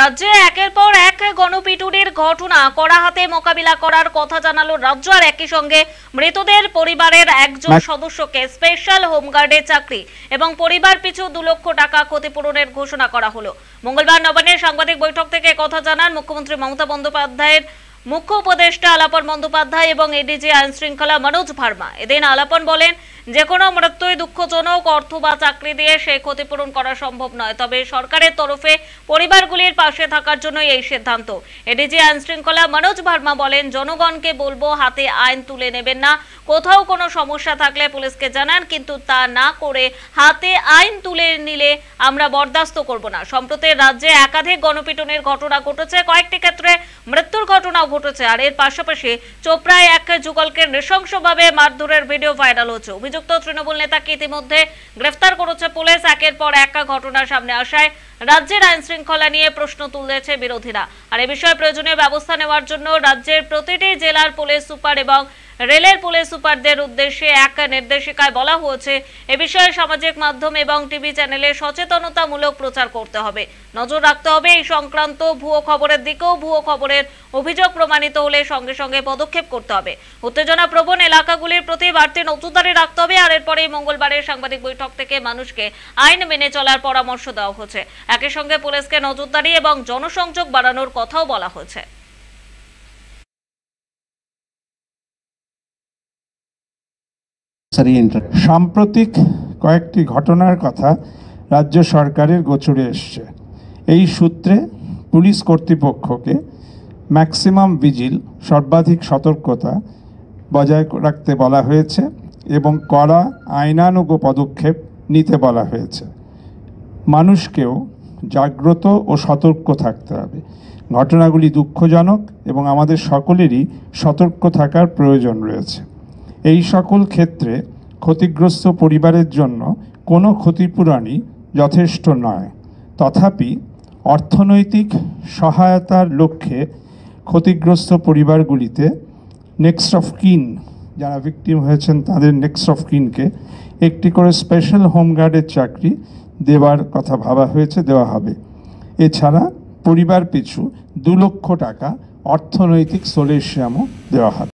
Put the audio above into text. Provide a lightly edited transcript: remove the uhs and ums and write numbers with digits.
রাজ্যে একের পর এক গণপিটুনির ঘটনা কড়া হাতে মোকাবিলা করার কথা জানালো রাজ্য। আর একই সঙ্গে মৃতদের পরিবারের একজন সদস্যকে স্পেশাল হোমগার্ডে চাকরি এবং পরিবার পিছু 2 লক্ষ টাকা ক্ষতিপূরণের ঘোষণা করা হলো। মঙ্গলবার নবান্নের সাংবাদিক বৈঠক থেকে কথা জানান মুখ্যমন্ত্রী মমতা বন্দ্যোপাধ্যায়ের মুখ্য উপদেষ্টা আলাপন বন্দ্যোপাধ্যায় এবং এডিজি আইন শৃঙ্খলা মনোজ ভার্মা। এদিন আলাপন বলেন, যে কোনো মৃত্যুই দুঃখজনক, অর্থ বা চাকরি দিয়ে সেই ক্ষতিপূরণ করা সম্ভব নয়, তবে সরকারের তরফে পরিবারগুলির পাশে থাকার জন্য এই সিদ্ধান্ত। এডিজি আইন শৃঙ্খলা মনোজ ভার্মা বলেন, জনগণকে বলবো হাতে আইন তুলে নেবেন না, কোথাও কোনো সমস্যা থাকলে পুলিশকে জানান, কিন্তু তা না করে হাতে আইন তুলে নিলে আমরা বরদাস্ত করব না। সম্প্রতি রাজ্যে একাধিক গণপিটুনির ঘটনা ঘটেছে, কয়েকটি ক্ষেত্রে মৃত্যুর ঘটনাও ঘটেছে। আর এর পাশাপাশি চোপড়ায় এক যুগলকে নৃশংসভাবে মারধরের ভিডিও ভাইরাল হচ্ছে। অভিযুক্ত তৃণমূল নেতাকে ইতিমধ্যে গ্রেফতার করেছে পুলিশ। একের পর এক ঘটনা সামনে আসায় রাজ্যের আইন শৃঙ্খলা নিয়ে প্রশ্ন তুলেছে বিরোধীরা। আর এ বিষয়ে প্রয়োজনীয় ব্যবস্থা নেওয়ার জন্য রাজ্যের প্রতিটি জেলার পুলিশ সুপার এবং রেলের পুলিশ সুপারদের উদ্দেশ্যে এক নির্দেশিকায় বলা হয়েছে, এ বিষয়ে সামাজিক মাধ্যম এবং টিভি চ্যানেলে সচেতনতামূলক প্রচার করতে হবে, নজর রাখতে হবে এই সংক্রান্ত ভুয়ো খবরের দিকেও। ভুয়ো খবরের অভিযোগ প্রমাণিত হলে সঙ্গে সঙ্গে পদক্ষেপ করতে হবে। উত্তেজনা প্রবণ এলাকাগুলির প্রতি বাড়তি নজরদারি রাখতে হবে। আর এরপরেই মঙ্গলবারের সাংবাদিক বৈঠক থেকে মানুষকে আইন মেনে চলার পরামর্শ দেওয়া হচ্ছে। একই সঙ্গে পুলিশকে নজরদারি এবং জনসংযোগ বাড়ানোর কথাও বলা হয়েছে। সাম্প্রতিক কয়েকটি ঘটনার কথা রাজ্য সরকারের গোচরে এসছে। এই সূত্রে পুলিশ কর্তৃপক্ষকে ম্যাক্সিমাম ভিজিল, সর্বাধিক সতর্কতা বজায় রাখতে বলা হয়েছে এবং কড়া আইনানুগ পদক্ষেপ নিতে বলা হয়েছে। মানুষকেও জাগ্রত ও সতর্ক থাকতে হবে। ঘটনাগুলি দুঃখজনক এবং আমাদের সকলেরই সতর্ক থাকার প্রয়োজন রয়েছে। এই সকল ক্ষেত্রে ক্ষতিগ্রস্ত পরিবারের জন্য কোনো ক্ষতিপূরণই যথেষ্ট নয়। তথাপি অর্থনৈতিক সহায়তার লক্ষ্যে ক্ষতিগ্রস্ত পরিবারগুলিতে নেক্সট অফ কিন, যারা ভিকটিম হয়েছেন তাদের নেক্সট অফ কিনকে একটি করে স্পেশাল হোমগার্ডের চাকরি দেওয়ার কথা ভাবা হয়েছে, দেওয়া হবে। এছাড়া পরিবার পিছু 2 লক্ষ টাকা অর্থনৈতিক সলিউশনও দেওয়া হবে।